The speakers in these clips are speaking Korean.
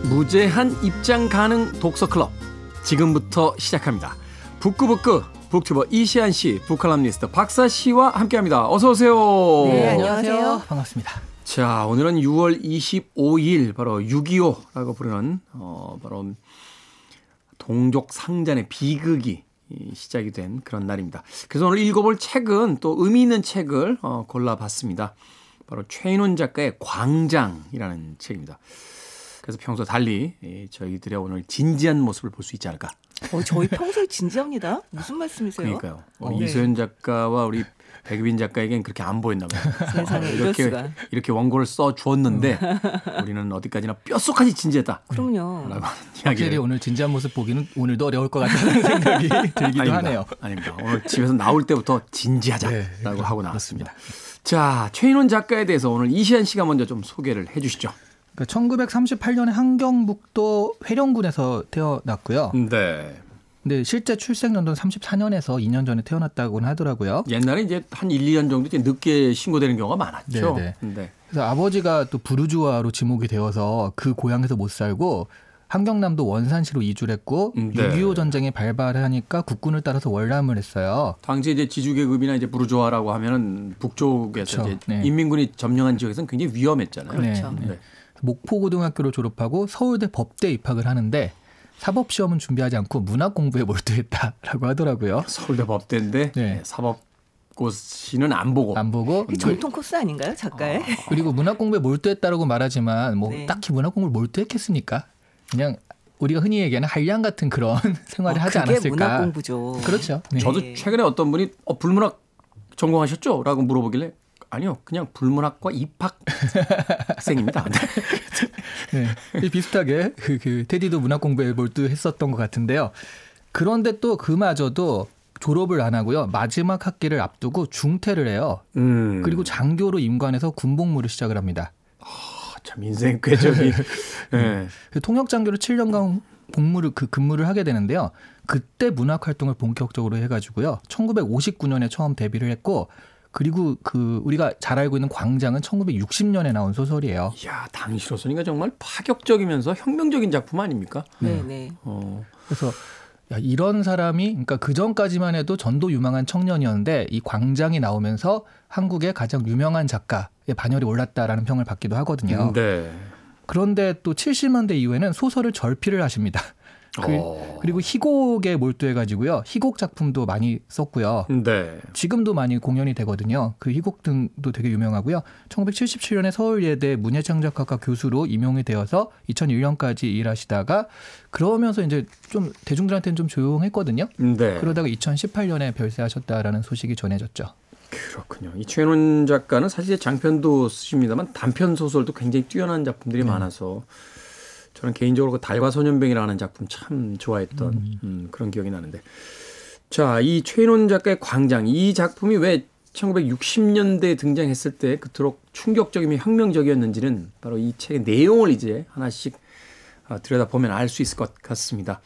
무제한 입장 가능 독서클럽 지금부터 시작합니다. 북구북구 북튜버 이시안 씨, 북칼럼니스트 박사 씨와 함께합니다. 어서 오세요. 네, 안녕하세요. 반갑습니다. 자, 오늘은 6월 25일 바로 6.25라고 부르는 바로 동족 상잔의 비극이 시작이 된 그런 날입니다. 그래서 오늘 읽어볼 책은 또 의미 있는 책을 골라봤습니다. 바로 최인원 작가의 광장이라는 책입니다. 그래서 평소 달리 저희들의 오늘 진지한 모습을 볼 수 있지 않을까. 저희 평소에 진지합니다. 무슨 말씀이세요? 그러니까요. 이소연 작가와 우리 백유빈 작가에겐 그렇게 안 보였나 봐요. 세상에 이렇게 원고를 써 주었는데 우리는 어디까지나 뼛속까지 진지했다. 그럼요. 라고 확실히 오늘 진지한 모습 보기는 오늘도 어려울 것 같다는 생각이 들기도 아닙니다. 하네요. 아닙니다. 오늘 집에서 나올 때부터 진지하자라고 하고 나왔습니다. 자, 최인원 작가에 대해서 오늘 이시안 씨가 먼저 좀 소개를 해 주시죠. 그러니까 1938년에 함경북도 회령군에서 태어났고요. 네. 근데 실제 출생 연도는 34년에서 2년 전에 태어났다고는 하더라고요. 옛날에 이제 한 1, 2년 정도 이제 늦게 신고되는 경우가 많았죠. 네네. 네. 그래서 아버지가 또 부르주아로 지목이 되어서 그 고향에서 못 살고 함경남도 원산시로 이주를 했고 네. 6.25 전쟁이 발발하니까 국군을 따라서 월남을 했어요. 당시 이제 지주계급이나 이제 부르주아라고 하면은 북쪽에서 그렇죠. 이제 네. 인민군이 점령한 지역에서는 굉장히 위험했잖아요. 그렇죠. 네. 목포고등학교를 졸업하고 서울대 법대 입학을 하는데 사법시험은 준비하지 않고 문학 공부에 몰두했다라고 하더라고요. 서울대 법대인데 네. 사법고시는 안 보고. 전통 코스 아닌가요, 작가의? 그리고 문학 공부에 몰두했다라고 말하지만 뭐 네. 딱히 문학 공부를 몰두했겠습니까? 그냥 우리가 흔히 얘기하는 한량 같은 그런 생활을 하지 그게 않았을까. 문학 공부죠. 그렇죠. 네. 저도 최근에 어떤 분이 불문학 전공하셨죠? 라고 물어보길래 아니요. 그냥 불문학과 입학생입니다. 네. 비슷하게 그 테디도 문학 공부에 몰두했었던 것 같은데요. 그런데 또 그마저도 졸업을 안 하고요. 마지막 학기를 앞두고 중퇴를 해요. 그리고 장교로 임관해서 군복무를 시작을 합니다. 참 인생 궤적이. 네. 통역 장교로 7년간 근무를 하게 되는데요. 그때 문학 활동을 본격적으로 해가지고요. 1959년에 처음 데뷔를 했고 그리고 우리가 잘 알고 있는 광장은 1960년에 나온 소설이에요. 이야, 당시로서니까 정말 파격적이면서 혁명적인 작품 아닙니까? 네. 그래서 이런 사람이 그러니까 그 전까지만 해도 전도 유망한 청년이었는데 이 광장이 나오면서 한국의 가장 유명한 작가의 반열에 올랐다라는 평을 받기도 하거든요. 네. 그런데 또 70년대 이후에는 소설을 절필을 하십니다. 그리고 희곡에 몰두해가지고요. 희곡 작품도 많이 썼고요. 네. 지금도 많이 공연이 되거든요. 그 희곡 등도 되게 유명하고요. 1977년에 서울예대 문예창작학과 교수로 임용이 되어서 2001년까지 일하시다가 그러면서 이제 좀 대중들한테는 좀 조용했거든요. 네. 그러다가 2018년에 별세하셨다라는 소식이 전해졌죠. 그렇군요. 이 최인원 작가는 사실 장편도 쓰십니다만 단편 소설도 굉장히 뛰어난 작품들이 많아서 저는 개인적으로 그 달과 소년병이라는 작품 참 좋아했던 그런 기억이 나는데. 자, 이 최인원 작가의 광장, 이 작품이 왜 1960년대에 등장했을 때 그토록 충격적이며 혁명적이었는지는 바로 이 책의 내용을 이제 하나씩 들여다보면 알 수 있을 것 같습니다.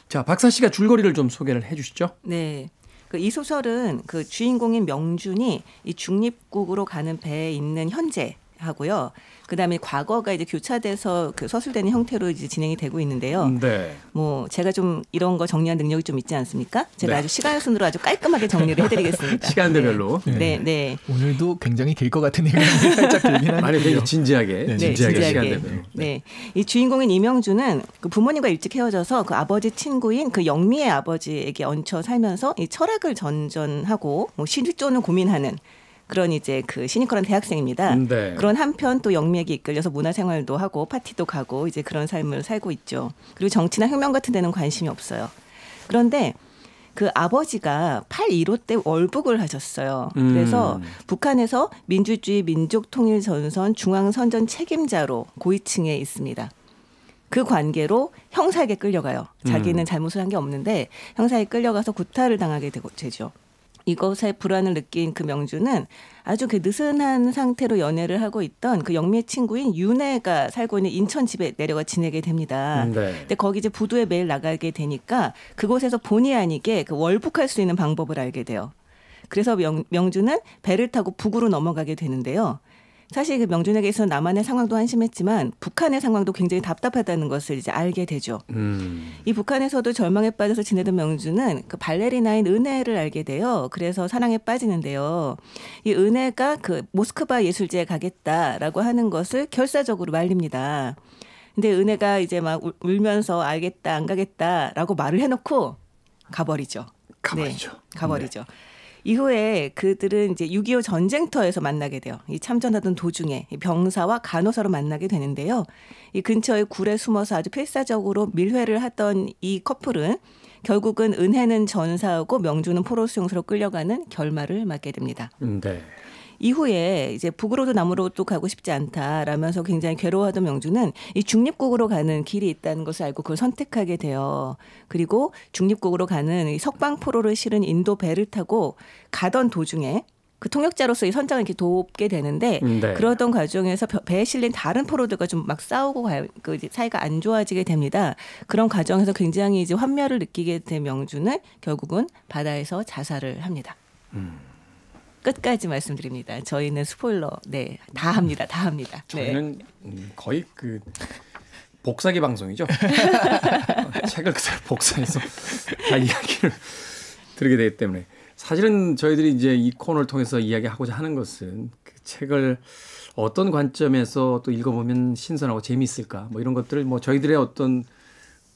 자, 박사 씨가 줄거리를 좀 소개를 해 주시죠. 네. 이 소설은 그 주인공인 명준이 이 중립국으로 가는 배에 있는 현재 하고요. 그다음에 과거가 이제 교차돼서 그 서술되는 형태로 이제 진행이 되고 있는데요. 네. 뭐 제가 좀 이런 거 정리한 능력이 좀 있지 않습니까? 제가 네. 아주 시간 순으로 아주 깔끔하게 정리를 해드리겠습니다. 시간대별로. 네. 오늘도 굉장히 길 것 같은 얘기가 살짝 들긴 한데요. 아니, 굉장히 진지하게 시간대별로. 네. 이 주인공인 이명준은 그 부모님과 일찍 헤어져서 그 아버지 친구인 그 영미의 아버지에게 얹혀 살면서 이 철학을 전전하고 뭐 실존을 고민하는 그런 이제 그 시니컬한 대학생입니다. 네. 그런 한편 또 영미에게 이끌려서 문화생활도 하고 파티도 가고 이제 그런 삶을 살고 있죠. 그리고 정치나 혁명 같은 데는 관심이 없어요. 그런데 그 아버지가 8.15 때 월북을 하셨어요. 그래서 북한에서 민주주의 민족통일전선 중앙선전 책임자로 고위층에 있습니다. 그 관계로 형사에게 끌려가요. 자기는 잘못을 한 게 없는데 형사에 끌려가서 구타를 당하게 되죠. 이것에 불안을 느낀 그 명주는 아주 그 느슨한 상태로 연애를 하고 있던 그 영미의 친구인 윤혜가 살고 있는 인천 집에 내려가 지내게 됩니다. 네. 근데 거기 이제 부두에 매일 나가게 되니까 그곳에서 본의 아니게 그 월북할 수 있는 방법을 알게 돼요. 그래서 명주는 배를 타고 북으로 넘어가게 되는데요. 사실 그 명준에게 있어서 남한의 상황도 한심했지만 북한의 상황도 굉장히 답답하다는 것을 이제 알게 되죠. 이 북한에서도 절망에 빠져서 지내던 명준은 그 발레리나인 은혜를 알게 돼요. 그래서 사랑에 빠지는데요. 이 은혜가 그 모스크바 예술제에 가겠다라고 하는 것을 결사적으로 말립니다. 근데 은혜가 이제 막 울면서 알겠다 안 가겠다라고 말을 해놓고 가버리죠. 가버리죠. 네, 가버리죠. 이후에 그들은 이제 6.25 전쟁터에서 만나게 돼요. 이 참전하던 도중에 병사와 간호사로 만나게 되는데요. 이 근처의 굴에 숨어서 아주 필사적으로 밀회를 하던 이 커플은 결국은 은혜는 전사하고 명주는 포로 수용소로 끌려가는 결말을 맞게 됩니다. 네. 이후에 이제 북으로도 남으로도 가고 싶지 않다라면서 굉장히 괴로워하던 명주는 이 중립국으로 가는 길이 있다는 것을 알고 그걸 선택하게 돼요. 그리고 중립국으로 가는 이 석방포로를 실은 인도 배를 타고 가던 도중에 그 통역자로서 이 선장을 이렇게 돕게 되는데 네. 그러던 과정에서 배에 실린 다른 포로들과 좀 막 싸우고 그 사이가 안 좋아지게 됩니다. 그런 과정에서 굉장히 이제 환멸을 느끼게 된 명주는 결국은 바다에서 자살을 합니다. 끝까지 말씀드립니다. 저희는 스포일러 다 합니다. 다 합니다. 저희는 거의 그 복사기 방송이죠. 책을 그대로 복사해서 다 이야기를 들게 되기 때문에 사실은 저희들이 이제 이 코너를 통해서 이야기하고자 하는 것은 그 책을 어떤 관점에서 또 읽어보면 신선하고 재미있을까 뭐 이런 것들을 뭐 저희들의 어떤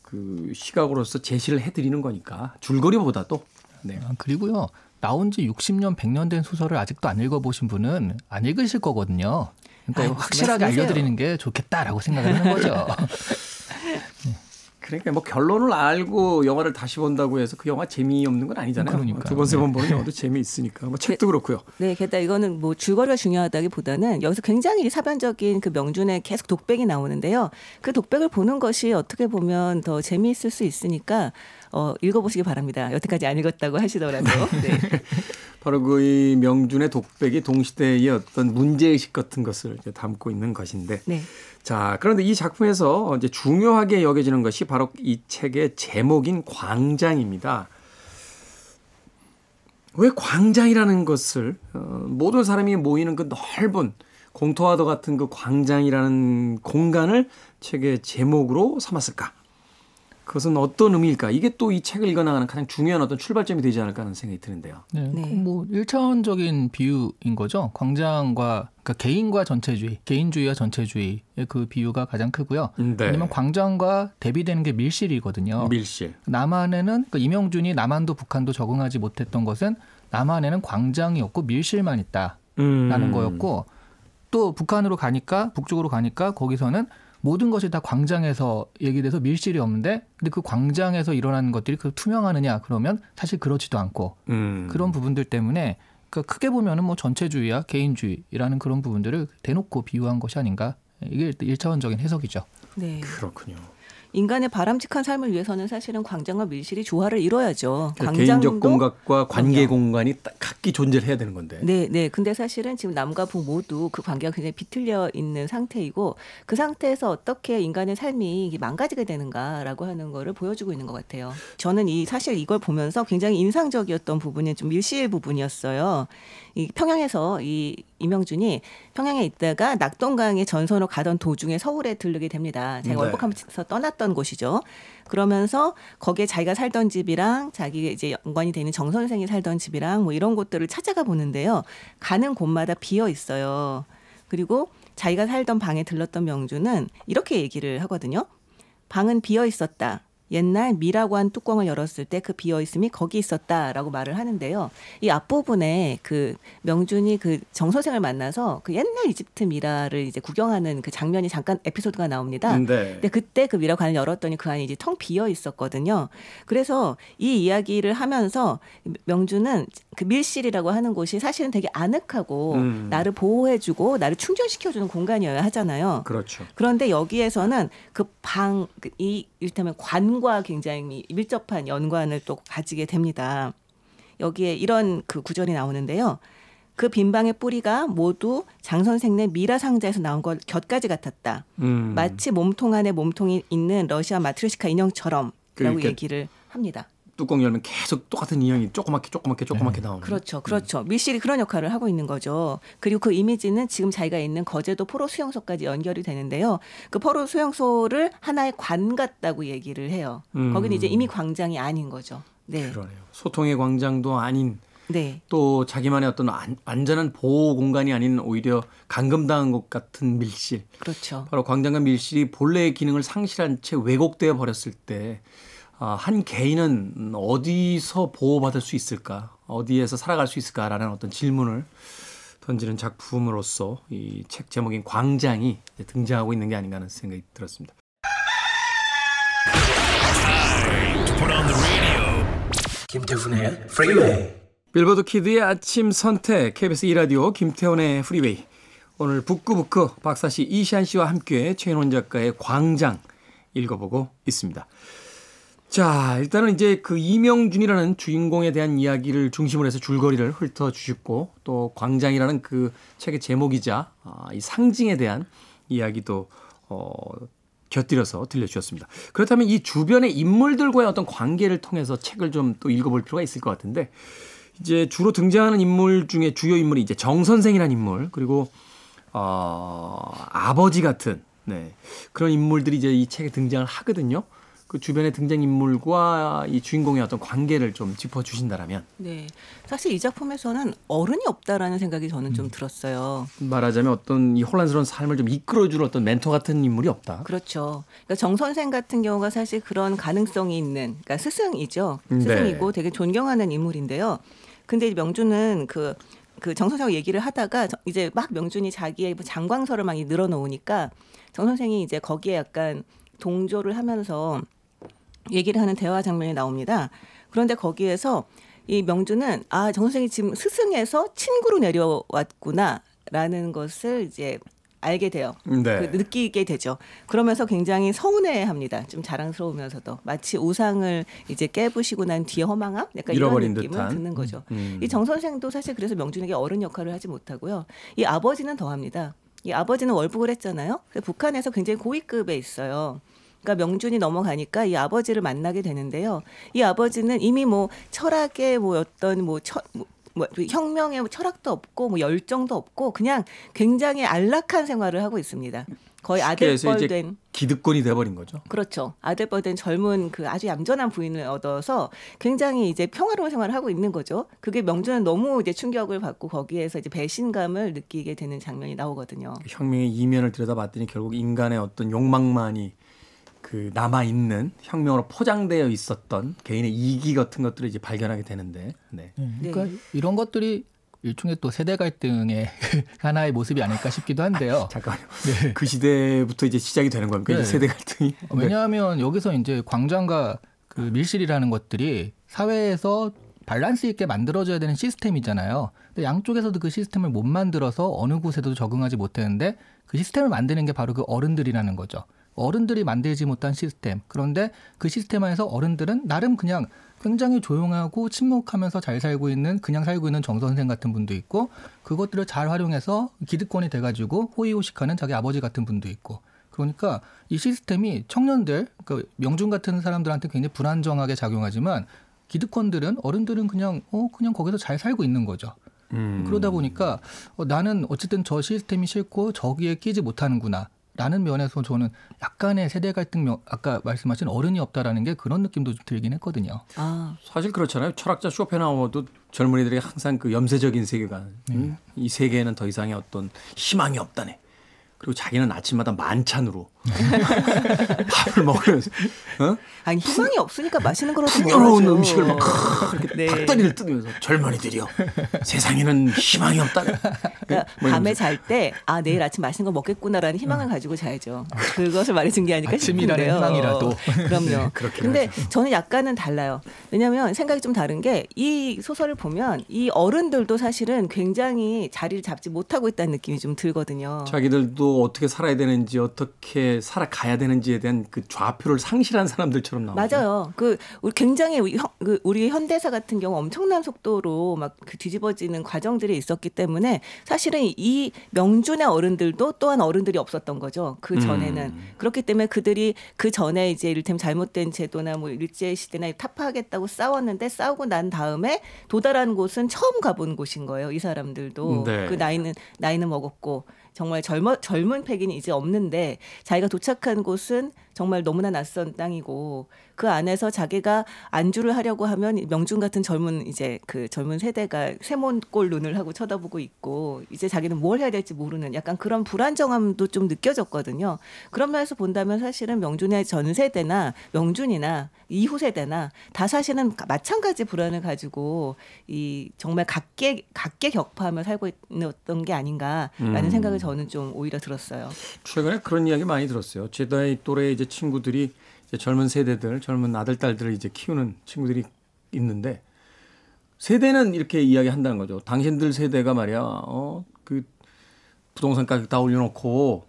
그 시각으로서 제시를 해드리는 거니까 줄거리보다도 네. 그리고요. 나온 지 60년, 100년 된 소설을 아직도 안 읽어보신 분은 안 읽으실 거거든요. 그러니까 확실하게 알려드리는 게 좋겠다라고 생각을 하는 거죠. 그러니까 뭐 결론을 알고 영화를 다시 본다고 해서 그 영화 재미없는 건 아니잖아요. 그러니까요. 두 번, 세 번 보는 영화도 재미있으니까. 뭐 책도 그렇고요. 네, 게다가 이거는 뭐 줄거리가 중요하다기보다는 여기서 굉장히 사변적인 그 명준의 계속 독백이 나오는데요. 그 독백을 보는 것이 어떻게 보면 더 재미있을 수 있으니까 읽어보시기 바랍니다. 여태까지 안 읽었다고 하시더라도. 네. 바로 그 이 명준의 독백이 동시대의 어떤 문제의식 같은 것을 이제 담고 있는 것인데. 네. 자, 그런데 이 작품에서 이제 중요하게 여겨지는 것이 바로 이 책의 제목인 광장입니다. 왜 광장이라는 것을 모든 사람이 모이는 그 넓은 공터와도 같은 그 광장이라는 공간을 책의 제목으로 삼았을까? 그것은 어떤 의미일까? 이게 또 이 책을 읽어나가는 가장 중요한 어떤 출발점이 되지 않을까 하는 생각이 드는데요. 네, 뭐 1차원적인 비유인 거죠. 광장과 그러니까 개인과 전체주의, 개인주의와 전체주의의 그 비유가 가장 크고요. 네. 왜냐하면 광장과 대비되는 게 밀실이거든요. 밀실. 남한에는 그러니까 이명준이 남한도 북한도 적응하지 못했던 것은 남한에는 광장이 없고 밀실만 있다라는 거였고 또 북한으로 가니까 북쪽으로 가니까 거기서는 모든 것이 다 광장에서 얘기돼서 밀실이 없는데 근데 그 광장에서 일어나는 것들이 그 투명하느냐 그러면 사실 그렇지도 않고 그런 부분들 때문에 그러니까 크게 보면은 뭐 전체주의와 개인주의라는 그런 부분들을 대놓고 비유한 것이 아닌가 이게 1차원적인 해석이죠. 네. 그렇군요. 인간의 바람직한 삶을 위해서는 사실은 광장과 밀실이 조화를 이뤄야죠. 개인적 공간과 관계 공간이 각기 존재를 해야 되는 건데. 네. 근데 사실은 지금 남과 북 모두 그 관계가 굉장히 비틀려 있는 상태이고 그 상태에서 어떻게 인간의 삶이 망가지게 되는가라고 하는 거를 보여주고 있는 것 같아요. 저는 사실 이걸 보면서 굉장히 인상적이었던 부분이 좀 밀실 부분이었어요. 이 평양에서 이명준이 평양에 있다가 낙동강의 전선으로 가던 도중에 서울에 들르게 됩니다. 자기가 월북하면서 떠났던 곳이죠. 그러면서 거기에 자기가 살던 집이랑 자기 이제 연관이 되는 정 선생이 살던 집이랑 뭐 이런 곳들을 찾아가 보는데요. 가는 곳마다 비어 있어요. 그리고 자기가 살던 방에 들렀던 명준은 이렇게 얘기를 하거든요. 방은 비어 있었다. 옛날 미라고 한 뚜껑을 열었을 때 그 비어있음이 거기 있었다라고 말을 하는데요. 이 앞부분에 그 명준이 그 정 선생을 만나서 그 옛날 이집트 미라를 이제 구경하는 그 장면이 잠깐 에피소드가 나옵니다. 네. 근데 그때 그 미라 관을 열었더니 그 안이 이제 텅 비어 있었거든요. 그래서 이 이야기를 하면서 명준은 그 밀실이라고 하는 곳이 사실은 되게 아늑하고 나를 보호해주고 나를 충전시켜주는 공간이어야 하잖아요. 그렇죠. 그런데 여기에서는 그 방, 이를테면 관과 굉장히 밀접한 연관을 또 가지게 됩니다. 여기에 이런 그 구절이 나오는데요. 그 빈방의 뿌리가 모두 장 선생네 미라 상자에서 나온 것 곁가지 같았다. 마치 몸통 안에 몸통이 있는 러시아 마트리오시카 인형처럼 라고 얘기를 합니다. 뚜껑 열면 계속 똑같은 인형이 조그맣게 나오는. 그렇죠. 밀실이 그런 역할을 하고 있는 거죠. 그리고 그 이미지는 지금 자기가 있는 거제도 포로 수용소까지 연결이 되는데요. 그 포로 수용소를 하나의 관 같다고 얘기를 해요. 거기는 이제 이미 광장이 아닌 거죠. 네. 그러네요. 소통의 광장도 아닌. 네. 또 자기만의 어떤 안전한 보호 공간이 아닌 오히려 감금당한 것 같은 밀실. 그렇죠. 바로 광장과 밀실이 본래의 기능을 상실한 채 왜곡되어 버렸을 때 한 개인은 어디서 보호받을 수 있을까? 어디에서 살아갈 수 있을까라는 어떤 질문을 던지는 작품으로서 이 책 제목인 광장이 등장하고 있는 게 아닌가 하는 생각이 들었습니다. 김태훈의 프리웨이. 빌보드 키드의 아침 선택 KBS 2라디오 김태훈의 프리웨이. 오늘 북구북구 박사씨 이시안 씨와 함께 최인원 작가의 광장 읽어보고 있습니다. 자, 일단은 이제 그 이명준이라는 주인공에 대한 이야기를 중심으로 해서 줄거리를 훑어주셨고 또 광장이라는 그 책의 제목이자 이 상징에 대한 이야기도 곁들여서 들려주셨습니다. 그렇다면 이 주변의 인물들과의 어떤 관계를 통해서 책을 좀 또 읽어볼 필요가 있을 것 같은데 이제 주로 등장하는 인물 중에 주요 인물이 이제 정 선생이라는 인물 그리고 아버지 같은 그런 인물들이 이제 이 책에 등장을 하거든요. 그 주변의 등장인물과 이 주인공의 어떤 관계를 좀 짚어주신다라면. 네. 사실 이 작품에서는 어른이 없다라는 생각이 저는 좀 들었어요. 말하자면 어떤 이 혼란스러운 삶을 좀 이끌어줄 어떤 멘토 같은 인물이 없다. 그렇죠. 그러니까 정 선생 같은 경우가 사실 그런 가능성이 있는, 그러니까 스승이죠. 스승이고 되게 존경하는 인물인데요. 근데 명준은 그 정 선생하고 얘기를 하다가 이제 막 명준이 자기의 장광설을 막 늘어놓으니까 정 선생이 이제 거기에 약간 동조를 하면서 얘기를 하는 대화 장면이 나옵니다. 그런데 거기에서 이 명준은 정 선생이 지금 스승에서 친구로 내려왔구나라는 것을 이제 알게 돼요. 느끼게 되죠. 그러면서 굉장히 서운해합니다. 좀 자랑스러우면서도 마치 우상을 이제 깨부시고 난 뒤에 허망함, 약간 이런 느낌을 듯한. 듣는 거죠. 이 정 선생도 사실 그래서 명준에게 어른 역할을 하지 못하고요. 이 아버지는 더합니다. 이 아버지는 월북을 했잖아요. 북한에서 굉장히 고위급에 있어요. 그러니까 명준이 넘어가니까 이 아버지를 만나게 되는데요. 이 아버지는 이미 철학의 어떤 혁명의 철학도 없고 열정도 없고 그냥 굉장히 안락한 생활을 하고 있습니다. 거의 아들뻘된 기득권이 돼버린 거죠. 그렇죠. 아들뻘된 젊은 그 아주 얌전한 부인을 얻어서 굉장히 이제 평화로운 생활을 하고 있는 거죠. 그게 명준은 너무 이제 충격을 받고 거기에서 이제 배신감을 느끼게 되는 장면이 나오거든요. 혁명의 이면을 들여다봤더니 결국 인간의 어떤 욕망만이 그 남아 있는 혁명으로 포장되어 있었던 개인의 이기 같은 것들을 이제 발견하게 되는데. 그러니까 이런 것들이 일종의 또 세대 갈등의 하나의 모습이 아닐까 싶기도 한데요. 잠깐만요. 그 시대부터 이제 시작이 되는 겁니까? 이제 세대 갈등이. 왜냐하면 여기서 이제 광장과 그 밀실이라는 것들이 사회에서 밸런스 있게 만들어져야 되는 시스템이잖아요. 근데 양쪽에서도 그 시스템을 못 만들어서 어느 곳에도 적응하지 못했는데 그 시스템을 만드는 게 바로 그 어른들이라는 거죠. 어른들이 만들지 못한 시스템. 그런데 그 시스템 안에서 어른들은 나름 그냥 굉장히 조용하고 침묵하면서 잘 살고 있는 그냥 살고 있는 정 선생 같은 분도 있고 그것들을 잘 활용해서 기득권이 돼가지고 호의호식하는 자기 아버지 같은 분도 있고 그러니까 이 시스템이 청년들 그러니까 명준 같은 사람들한테 굉장히 불안정하게 작용하지만 기득권들은 어른들은 그냥 거기서 잘 살고 있는 거죠. 그러다 보니까 나는 어쨌든 저 시스템이 싫고 저기에 끼지 못하는구나. 라는 면에서 저는 약간의 세대 갈등, 아까 말씀하신 어른이 없다라는 게 그런 느낌도 좀 들긴 했거든요. 사실 그렇잖아요. 철학자 쇼펜하우어도 젊은이들이 항상 그 염세적인 세계관, 이 세계에는 더 이상의 어떤 희망이 없다네. 그리고 자기는 아침마다 만찬으로 밥을 먹으면서 아니 희망이 없으니까 맛있는 거라도 풍요로운 음식을 막 이렇게 닭다리를 뜯으면서 젊은이들이요. 세상에는 희망이 없다. 그러니까 밤에 잘 때 내일 아침 맛있는 거 먹겠구나라는 희망을 가지고 자야죠. 그것을 말해준 게 아닐까 싶은데요. 아침이라는 희망이라도. 그럼요. 근데 저는 약간은 달라요. 왜냐하면 생각이 좀 다른 게 이 소설을 보면 이 어른들도 사실은 굉장히 자리를 잡지 못하고 있다는 느낌이 좀 들거든요. 자기들도 어떻게 살아야 되는지 어떻게 어떻게 살아가야 되는지에 대한 그 좌표를 상실한 사람들처럼 나오죠. 맞아요. 우리 굉장히 우리 현대사 같은 경우 엄청난 속도로 막 그 뒤집어지는 과정들이 있었기 때문에 사실은 이 명준의 어른들도 또한 어른들이 없었던 거죠. 그 전에는. 그렇기 때문에 그들이 그 전에 이제 이를테면 잘못된 제도나 뭐 일제 시대나 타파하겠다고 싸웠는데 싸우고 난 다음에 도달한 곳은 처음 가본 곳인 거예요. 이 사람들도. 네. 그 나이는 먹었고 정말 젊은 패기는 이제 없는데 자기가 도착한 곳은 정말 너무나 낯선 땅이고 그 안에서 자기가 안주를 하려고 하면 명준 같은 젊은 세대가 세몬꼴 눈을 하고 쳐다보고 있고 이제 자기는 뭘 해야 될지 모르는 약간 그런 불안정함도 좀 느껴졌거든요. 그런 면에서 본다면 사실은 명준의 전 세대나 명준이나 이후 세대나 다 사실은 마찬가지 불안을 가지고 이 정말 각계 격파하며 살고 있던 게 아닌가라는 생각을 저는 좀 오히려 들었어요. 최근에 그런 이야기 많이 들었어요. 제 나이 또래 이제 친구들이 이제 젊은 세대들, 젊은 아들 딸들을 이제 키우는 친구들이 있는데 세대는 이렇게 이야기한다는 거죠. 당신들 세대가 말이야, 그 부동산 가격 다 올려놓고,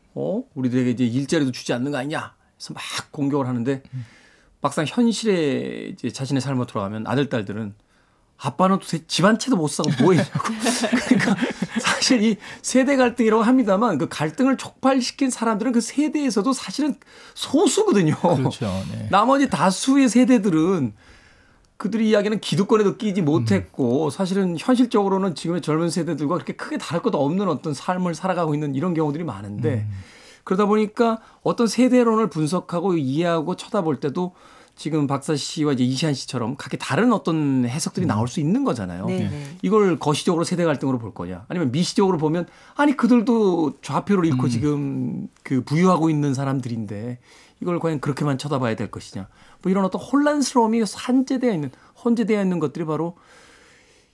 우리들에게 이제 일자리도 주지 않는 거 아니냐? 그래서 막 공격을 하는데 막상 현실에 이제 자신의 삶으로 돌아가면 아들 딸들은 아빠는 도대체 집 한 채도 못 사고 뭐 했냐고. 그러니까 사실 이 세대 갈등이라고 합니다만 그 갈등을 촉발시킨 사람들은 그 세대에서도 사실은 소수거든요. 그렇죠. 네. 나머지 다수의 세대들은 그들이 이야기는 기득권에도 끼지 못했고 사실은 현실적으로는 지금의 젊은 세대들과 그렇게 크게 다를 것도 없는 어떤 삶을 살아가고 있는 이런 경우들이 많은데 그러다 보니까 어떤 세대론을 분석하고 이해하고 쳐다볼 때도 지금 박사 씨와 이제 이시안 씨처럼 각기 다른 어떤 해석들이 나올 수 있는 거잖아요. 네네. 이걸 거시적으로 세대 갈등으로 볼 거냐, 아니면 미시적으로 보면 아니 그들도 좌표를 잃고 지금 그 부유하고 있는 사람들인데 이걸 과연 그렇게만 쳐다봐야 될 것이냐. 뭐 이런 어떤 혼란스러움이 혼재되어 있는 것들이 바로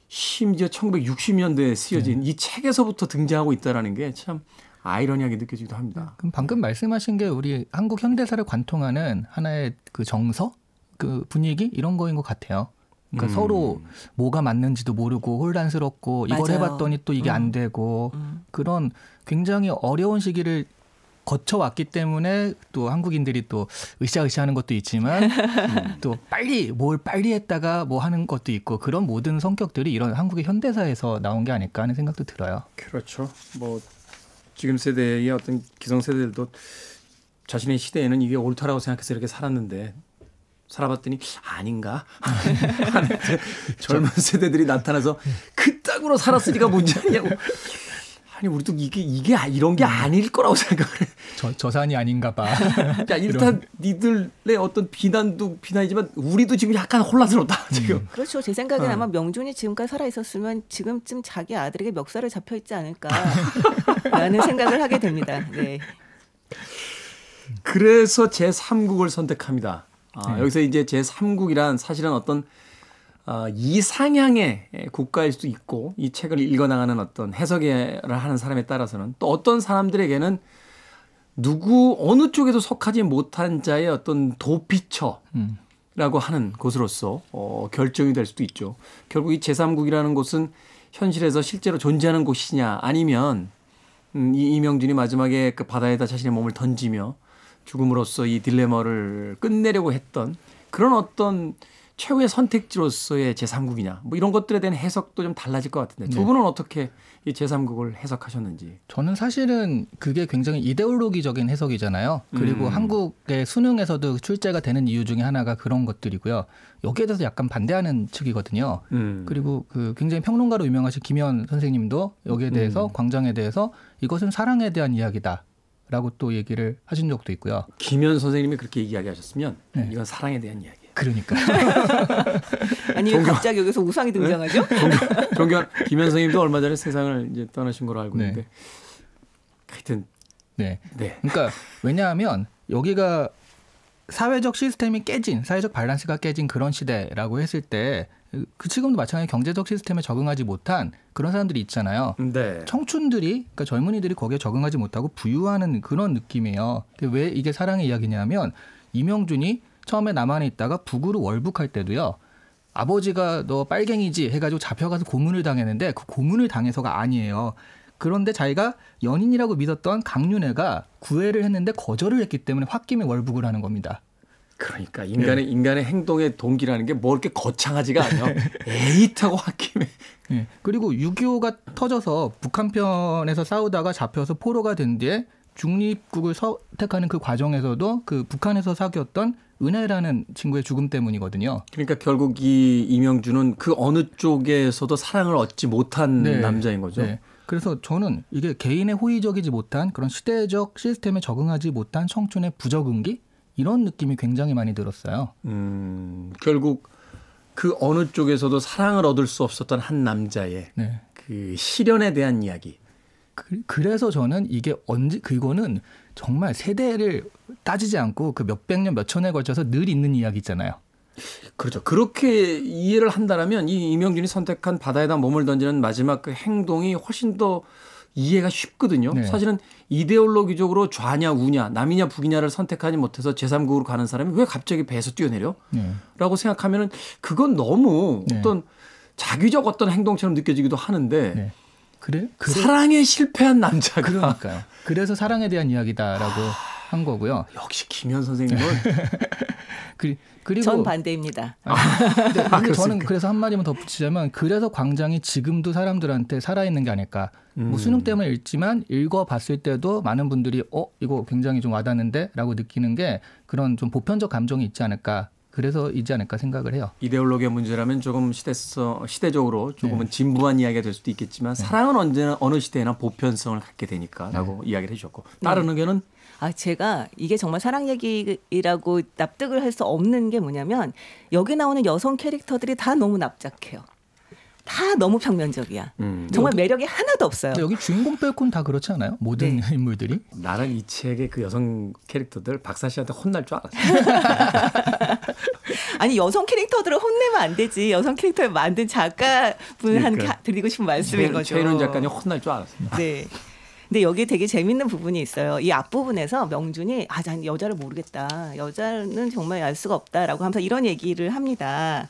심지어 1960년대에 쓰여진 이 책에서부터 등장하고 있다라는 게 참 아이러니하게 느껴지기도 합니다. 그럼 방금 말씀하신 게 우리 한국 현대사를 관통하는 하나의 그 정서, 그 분위기 이런 거인 것 같아요. 그러니까 서로 뭐가 맞는지도 모르고 혼란스럽고 이걸 맞아요. 해봤더니 또 이게 안 되고 그런 굉장히 어려운 시기를 거쳐왔기 때문에 또 한국인들이 또 으쌰으쌰하는 것도 있지만 또 뭘 빨리 했다가 뭐 하는 것도 있고 그런 모든 성격들이 이런 한국의 현대사에서 나온 게 아닐까 하는 생각도 들어요. 그렇죠. 뭐 지금 세대의 어떤 기성세대들도 자신의 시대에는 이게 옳다라고 생각해서 이렇게 살았는데 살아봤더니 아닌가? 젊은 세대들이 나타나서 그따구로 살았으니까 문제 아니냐고. 아니 우리도 이게 이런 게 아닐 거라고 생각을 해. 저산이 아닌가 봐. 야, 일단 니들의 어떤 비난도 비난이지만 우리도 지금 약간 혼란스럽다 지금. 그렇죠. 제 생각에는 아마 명준이 지금까지 살아 있었으면 지금쯤 자기 아들에게 멱살을 잡혀 있지 않을까라는 생각을 하게 됩니다. 네. 그래서 제3국을 선택합니다. 여기서 이제 제3국이란 사실은 어떤 이상향의 국가일 수도 있고 이 책을 읽어나가는 어떤 해석을 하는 사람에 따라서는 또 어떤 사람들에게는 어느 쪽에도 속하지 못한 자의 어떤 도피처라고 하는 곳으로서 결정이 될 수도 있죠. 결국 이 제3국이라는 곳은 현실에서 실제로 존재하는 곳이냐 아니면 이 이명준이 마지막에 그 바다에다 자신의 몸을 던지며 죽음으로써 이 딜레마를 끝내려고 했던 그런 어떤 최후의 선택지로서의 제3국이냐 뭐 이런 것들에 대한 해석도 좀 달라질 것 같은데 두 분은 어떻게 이 제3국을 해석하셨는지. 저는 사실은 그게 굉장히 이데올로기적인 해석이잖아요. 그리고 한국의 수능에서도 출제가 되는 이유 중에 하나가 그런 것들이고요. 여기에 대해서 약간 반대하는 측이거든요. 그리고 그 굉장히 평론가로 유명하신 김현 선생님도 여기에 대해서 광장에 대해서 이것은 사랑에 대한 이야기다. 라고 또 얘기를 하신 적도 있고요. 김현 선생님이 그렇게 이야기하셨으면 이건 사랑에 대한 이야기예요. 그러니까. 아니 갑자기 여기서 우상이 등장하죠? 존경 김현 선생님도 얼마 전에 세상을 이제 떠나신 걸로 알고 있는데 하여튼 네. 그러니까 왜냐하면 여기가 사회적 시스템이 깨진, 사회적 밸런스가 깨진 그런 시대라고 했을 때 그 지금도 마찬가지로 경제적 시스템에 적응하지 못한 그런 사람들이 있잖아요. 네. 청춘들이, 그러니까 젊은이들이 거기에 적응하지 못하고 부유하는 그런 느낌이에요. 왜 이게 사랑의 이야기냐면 이명준이 처음에 남한에 있다가 북으로 월북할 때도요. 아버지가 너 빨갱이지 해가지고 잡혀가서 고문을 당했는데 그 고문을 당해서가 아니에요. 그런데 자기가 연인이라고 믿었던 강윤혜가 구애를 했는데 거절을 했기 때문에 홧김에 월북을 하는 겁니다. 그러니까 인간의 행동의 동기라는 게 뭐 이렇게 거창하지가 않아요. 에잇하고 홧김에. 네. 그리고 6.25가 터져서 북한편에서 싸우다가 잡혀서 포로가 된 뒤에 중립국을 선택하는 그 과정에서도 그 북한에서 사귀었던 은혜라는 친구의 죽음 때문이거든요. 그러니까 결국 이 이명준은 그 어느 쪽에서도 사랑을 얻지 못한 남자인 거죠. 네. 그래서 저는 이게 개인의 호의적이지 못한 그런 시대적 시스템에 적응하지 못한 청춘의 부적응기 이런 느낌이 굉장히 많이 들었어요. 결국 그 어느 쪽에서도 사랑을 얻을 수 없었던 한 남자의 그 시련에 대한 이야기. 그래서 저는 이게 그거는 정말 세대를 따지지 않고 그 몇백 년, 몇천 년에 걸쳐서 늘 있는 이야기 있잖아요. 그렇죠. 그렇게 이해를 한다면 이 이명준이 선택한 바다에다 몸을 던지는 마지막 그 행동이 훨씬 더 이해가 쉽거든요. 네. 사실은 이데올로기적으로 좌냐 우냐 남이냐 북이냐를 선택하지 못해서 제3국으로 가는 사람이 왜 갑자기 배에서 뛰어내려? 라고 생각하면은 그건 너무 어떤 자기적 어떤 행동처럼 느껴지기도 하는데 그래? 사랑에 실패한 남자가. 그러니까요. 그래서 사랑에 대한 이야기다라고 한 거고요. 역시 김현 선생님은. 그리고 전 반대입니다. 근데 저는 그래서 한마디만 덧붙이자면 그래서 광장이 지금도 사람들한테 살아있는 게 아닐까. 뭐 수능 때문에 읽지만 읽어봤을 때도 많은 분들이 이거 굉장히 좀 와닿는데 라고 느끼는 게 그런 좀 보편적 감정이 있지 않을까. 그래서이지 않을까 생각을 해요. 이데올로기의 문제라면 조금 시대적으로 조금은 진부한 이야기가 될 수도 있겠지만 사랑은 언제나 어느 시대에나 보편성을 갖게 되니까라고 이야기를 해주셨고 다른 의견은? 제가 이게 정말 사랑 얘기라고 납득을 할 수 없는 게 뭐냐면 여기 나오는 여성 캐릭터들이 다 너무 납작해요. 다 너무 평면적이야. 정말 매력이 하나도 없어요. 여기 주인공 빼고는 다 그렇지 않아요? 모든 인물들이? 나는 이 책의 그 여성 캐릭터들 박사 씨한테 혼날 줄 알았어요. 아니 여성 캐릭터들을 혼내면 안 되지. 여성 캐릭터를 만든 작가분한테 드리고 싶은 말씀인 거죠. 최인원 작가님 혼날 줄 알았습니다. 네. 근데 여기에 되게 재밌는 부분이 있어요. 이 앞부분에서 명준이 난 여자를 모르겠다. 여자는 정말 알 수가 없다라고 하면서 이런 얘기를 합니다.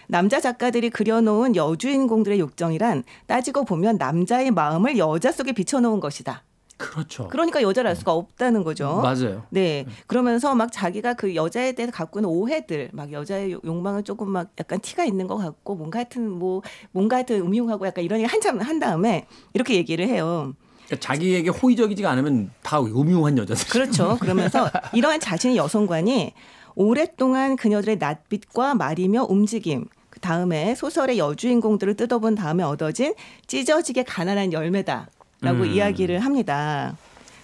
남자 작가들이 그려놓은 여주인공들의 욕정이란 따지고 보면 남자의 마음을 여자 속에 비춰놓은 것이다. 그렇죠. 그러니까 여자를 알 수가 없다는 거죠. 맞아요. 네. 그러면서 막 자기가 그 여자에 대해서 갖고 있는 오해들, 막 여자의 욕망은 조금 막 약간 티가 있는 것 같고 뭔가 하여튼 음흉하고 약간 이런 얘기 한참 한 다음에 이렇게 얘기를 해요. 그러니까 자기에게 호의적이지가 않으면 다 음흉한 여자들. 그렇죠. 그러면서 이러한 자신의 여성관이 오랫동안 그녀들의 낯빛과 말이며 움직임, 그 다음에 소설의 여주인공들을 뜯어본 다음에 얻어진 찢어지게 가난한 열매다라고 이야기를 합니다.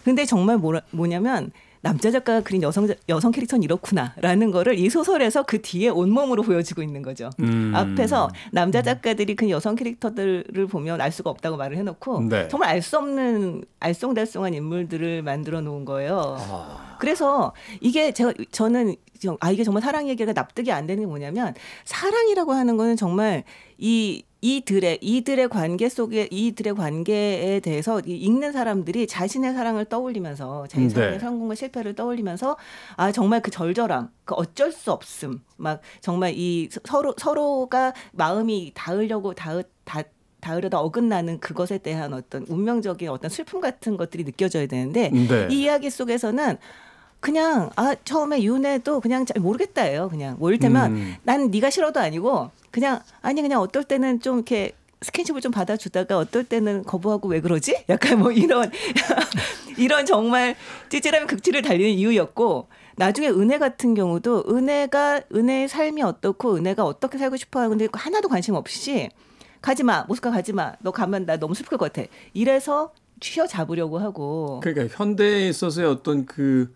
근데 정말 뭐냐면 남자 작가가 그린 여성 캐릭터는 이렇구나라는 거를 이 소설에서 그 뒤에 온몸으로 보여주고 있는 거죠. 앞에서 남자 작가들이 그 여성 캐릭터들을 보면 알 수가 없다고 말을 해놓고 정말 알 수 없는 알쏭달쏭한 인물들을 만들어 놓은 거예요. 그래서 이게 저는 이게 정말 사랑 얘기가 납득이 안 되는 게 뭐냐면 사랑이라고 하는 거는 정말 이들의 관계 속에 이들의 관계에 대해서 읽는 사람들이 자신의 사랑을 떠올리면서 자신의 성공과 실패를 떠올리면서 정말 그 절절함, 그 어쩔 수 없음, 막 정말 이 서로가 마음이 닿으려다 어긋나는 그것에 대한 어떤 운명적인 어떤 슬픔 같은 것들이 느껴져야 되는데 이 이야기 속에서는 그냥 처음에 윤혜도 그냥 잘 모르겠다예요. 그냥 뭐 이를테면 난 네가 싫어도 아니고 그냥 어떨 때는 좀 이렇게 스킨십을 좀 받아주다가 어떨 때는 거부하고 왜 그러지? 약간 뭐 이런 정말 찌질하면 극치를 달리는 이유였고 나중에 은혜 같은 경우도 은혜의 삶이 어떻고 은혜가 어떻게 살고 싶어 하는데 하나도 관심 없이 가지마 모스크바 가지마 너 가면 나 너무 슬플 것 같아 이래서 쥐어잡으려고 하고 그러니까 현대에 있어서의 어떤 그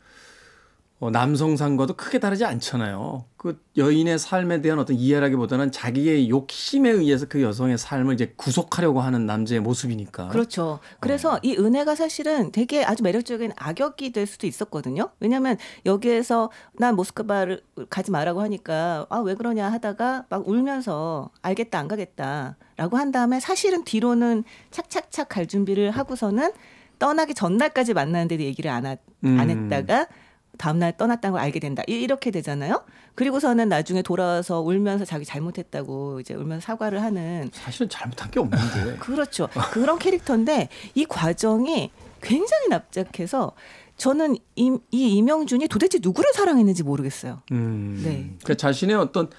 남성상과도 크게 다르지 않잖아요. 그 여인의 삶에 대한 어떤 이해라기보다는 자기의 욕심에 의해서 그 여성의 삶을 이제 구속하려고 하는 남자의 모습이니까. 그렇죠. 그래서 이 은혜가 사실은 되게 아주 매력적인 악역이 될 수도 있었거든요. 왜냐하면 여기에서 난 모스크바를 가지 말라고 하니까 왜 그러냐 하다가 막 울면서 알겠다 안 가겠다라고 한 다음에 사실은 뒤로는 착착착 갈 준비를 하고서는 떠나기 전날까지 만나는데도 얘기를 안 했다가 다음날 떠났다는 걸 알게 된다. 이렇게 되잖아요. 그리고서는 나중에 돌아와서 울면서 자기 잘못했다고 이제 울면서 사과를 하는. 사실은 잘못한 게 없는데. 그렇죠. 그런 캐릭터인데 이 과정이 굉장히 납작해서 저는 이 이명준이 도대체 누구를 사랑했는지 모르겠어요. 네. 그러니까 자신의 어떤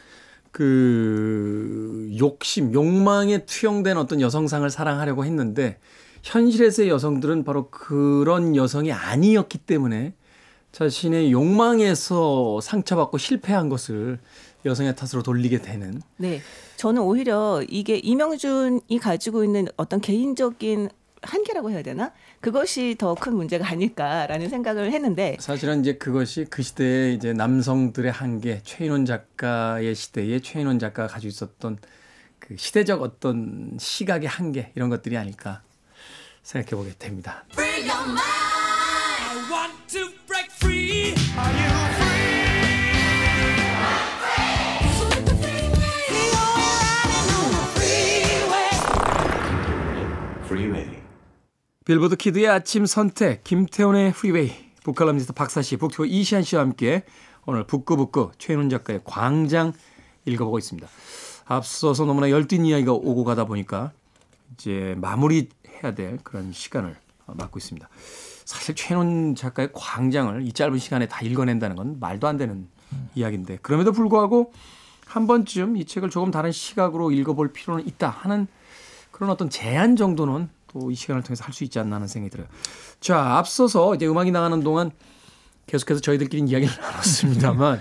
그 욕심, 욕망에 투영된 어떤 여성상을 사랑하려고 했는데 현실에서의 여성들은 바로 그런 여성이 아니었기 때문에 자신의 욕망에서 상처받고 실패한 것을 여성의 탓으로 돌리게 되는. 네. 저는 오히려 이게 이명준이 가지고 있는 어떤 개인적인 한계라고 해야 되나? 그것이 더 큰 문제가 아닐까라는 생각을 했는데 사실은 이제 그것이 그 시대의 이제 남성들의 한계, 최인원 작가의 시대에 최인원 작가가 가지고 있었던 그 시대적 어떤 시각의 한계 이런 것들이 아닐까 생각해 보게 됩니다. Free your mind. I want to break free. Are you free? Freeway. 빌보드 키드의 아침 선택 김태훈의 프리웨이 북칼럼니스트 박사 씨, 북튜버 이시안 씨와 함께 오늘 북구북구 최인원 작가의 광장 읽어보고 있습니다. 앞서서 너무나 열띤 이야기가 오고 가다 보니까 이제 마무리해야 될 그런 시간을 맞고 있습니다. 사실 최인원 작가의 광장을 이 짧은 시간에 다 읽어낸다는 건 말도 안 되는 이야기인데 그럼에도 불구하고 한 번쯤 이 책을 조금 다른 시각으로 읽어볼 필요는 있다 하는 그런 어떤 제안 정도는 또 이 시간을 통해서 할 수 있지 않나 하는 생각이 들어요. 자, 앞서서 이제 음악이 나가는 동안 계속해서 저희들끼리 이야기를 나눴습니다만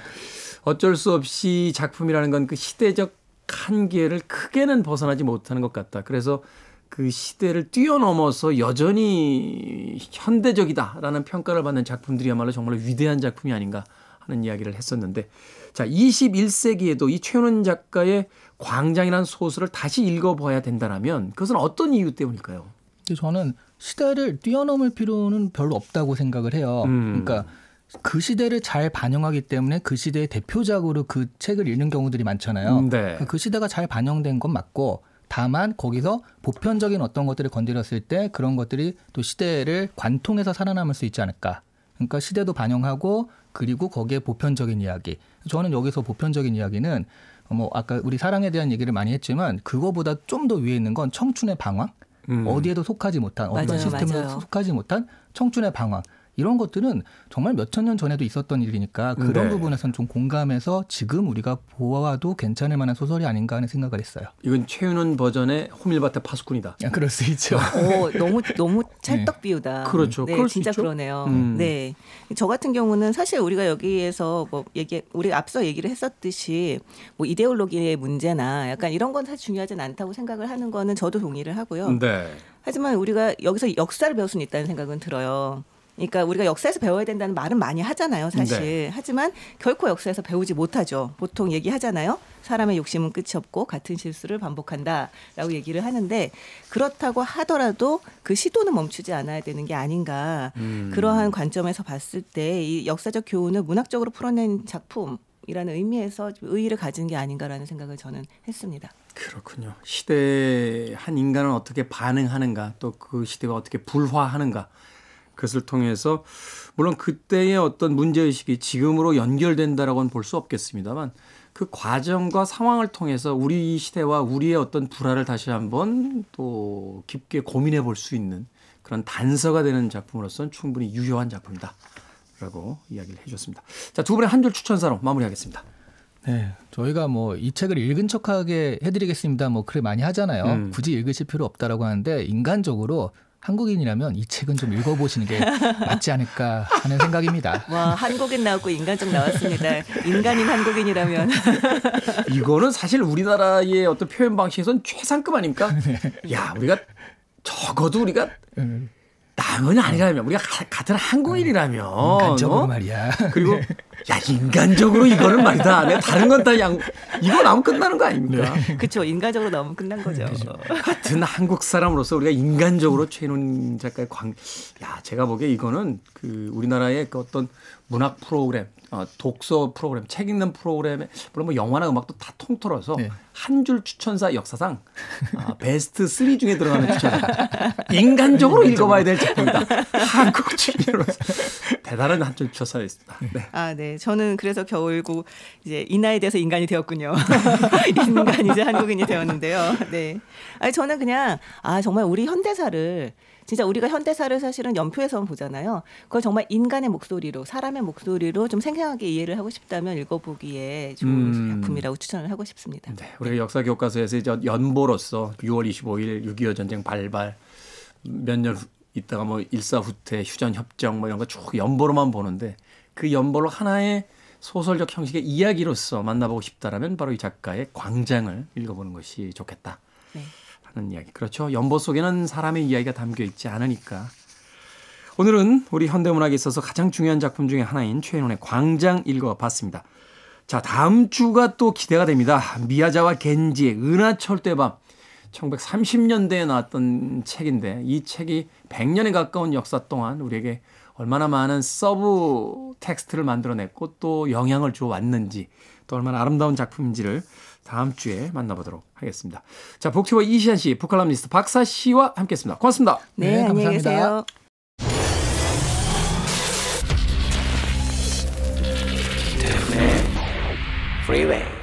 어쩔 수 없이 작품이라는 건 그 시대적 한계를 크게는 벗어나지 못하는 것 같다. 그래서 그 시대를 뛰어넘어서 여전히 현대적이다라는 평가를 받는 작품들이야말로 정말 위대한 작품이 아닌가 하는 이야기를 했었는데 자, 21세기에도 이 최인원 작가의 광장이라는 소설을 다시 읽어봐야 된다면 그것은 어떤 이유 때문일까요? 저는 시대를 뛰어넘을 필요는 별로 없다고 생각을 해요. 그러니까 그 시대를 잘 반영하기 때문에 그 시대의 대표작으로 그 책을 읽는 경우들이 많잖아요. 네. 그러니까 그 시대가 잘 반영된 건 맞고 다만 거기서 보편적인 어떤 것들을 건드렸을 때 그런 것들이 또 시대를 관통해서 살아남을 수 있지 않을까. 그러니까 시대도 반영하고 그리고 거기에 보편적인 이야기. 저는 여기서 보편적인 이야기는 뭐 아까 우리 사랑에 대한 얘기를 많이 했지만 그거보다 좀 더 위에 있는 건 청춘의 방황. 어디에도 속하지 못한 어떤 시스템에 속하지 못한 청춘의 방황. 이런 것들은 정말 몇천 년 전에도 있었던 일이니까 그런 부분에서는 좀 공감해서 지금 우리가 보아도 괜찮을 만한 소설이 아닌가 하는 생각을 했어요. 이건 최윤원 버전의 호밀밭의 파수꾼이다. 그럴 수 있죠. 너무 찰떡 비유다. 그렇죠. 네, 그럴 수 진짜 있죠. 그러네요. 네, 저 같은 경우는 사실 우리가 여기에서 우리가 앞서 얘기를 했었듯이 뭐 이데올로기의 문제나 약간 이런 건 사실 중요하진 않다고 생각을 하는 거는 저도 동의를 하고요. 네. 하지만 우리가 여기서 역사를 배울 수는 있다는 생각은 들어요. 그러니까 우리가 역사에서 배워야 된다는 말은 많이 하잖아요, 사실. 네. 하지만 결코 역사에서 배우지 못하죠. 보통 얘기하잖아요. 사람의 욕심은 끝이 없고 같은 실수를 반복한다라고 얘기를 하는데 그렇다고 하더라도 그 시도는 멈추지 않아야 되는 게 아닌가. 그러한 관점에서 봤을 때 이 역사적 교훈을 문학적으로 풀어낸 작품이라는 의미에서 의의를 가진 게 아닌가라는 생각을 저는 했습니다. 그렇군요. 시대에 한 인간은 어떻게 반응하는가 또 그 시대와 어떻게 불화하는가 그것을 통해서 물론 그때의 어떤 문제의식이 지금으로 연결된다라고는 볼 수 없겠습니다만 그 과정과 상황을 통해서 우리 시대와 우리의 어떤 불화를 다시 한번 또 깊게 고민해 볼 수 있는 그런 단서가 되는 작품으로서는 충분히 유효한 작품이다라고 이야기를 해 주셨습니다. 자, 두 분의 한 줄 추천사로 마무리하겠습니다. 네, 저희가 뭐 이 책을 읽은 척하게 해드리겠습니다. 뭐 그래 많이 하잖아요. 굳이 읽으실 필요 없다라고 하는데 인간적으로 한국인이라면 이 책은 좀 읽어보시는 게 맞지 않을까 하는 생각입니다. 와, 한국인 나왔고 인간적 나왔습니다. 인간인 한국인이라면. 이거는 사실 우리나라의 어떤 표현 방식에서는 최상급 아닙니까? 야, 우리가 적어도 우리가 남은 아니라면 우리가 같은 한국인이라면 인간적으로 말이야. 그리고 야 인간적으로 이거는 말이다. 내가 다른 건 다 이거 나오면 끝나는 거 아닙니까? 그렇죠. 인간적으로 나오면 끝난 거죠. 같은 한국 사람으로서 우리가 인간적으로 최인원 작가의 제가 보기에 이거는 그 우리나라의 그 어떤 문학 프로그램, 독서 프로그램, 책 읽는 프로그램에 물론 뭐 영화나 음악도 다 통틀어서 한 줄 추천사 역사상 베스트 3 중에 들어가는 추천사. 인간적으로 읽어봐야 될 작품이다. 한국 주민으로서 대단한 한줄 쳐서 있습니다. 네. 아, 네. 저는 그래서 겨울고 이제 이 나이에 대해서 인간이 되었군요. 인간이 이제 한국인이 되었는데요. 네. 아니 저는 그냥 정말 우리 현대사를 진짜 우리가 현대사를 사실은 연표에서만 보잖아요. 그걸 정말 인간의 목소리로 사람의 목소리로 좀 생생하게 이해를 하고 싶다면 읽어보기에 좋은 작품이라고 추천을 하고 싶습니다. 네, 우리가 역사 교과서에서 이제 연보로서 6월 25일 6.25 전쟁 발발 몇 년 있다가 뭐 일사후퇴 휴전 협정 뭐 이런 거 쭉 연보로만 보는데 그 연보를 하나의 소설적 형식의 이야기로서 만나보고 싶다라면 바로 이 작가의 광장을 읽어보는 것이 좋겠다. 네. 하는 이야기. 그렇죠. 연보 속에는 사람의 이야기가 담겨 있지 않으니까. 오늘은 우리 현대문학에 있어서 가장 중요한 작품 중에 하나인 최인원의 광장 읽어봤습니다. 자, 다음 주가 또 기대가 됩니다. 미야자와 겐지의 은하철도의 밤. 1930년대에 나왔던 책인데 이 책이 100년에 가까운 역사 동안 우리에게 얼마나 많은 서브 텍스트를 만들어냈고 또 영향을 주어왔는지 또 얼마나 아름다운 작품인지를 다음 주에 만나보도록 하겠습니다. 자, 북튜버 이시안 씨, 북칼럼니스트 박사 씨와 함께했습니다. 고맙습니다. 네, 안녕히 계세요. Freeway.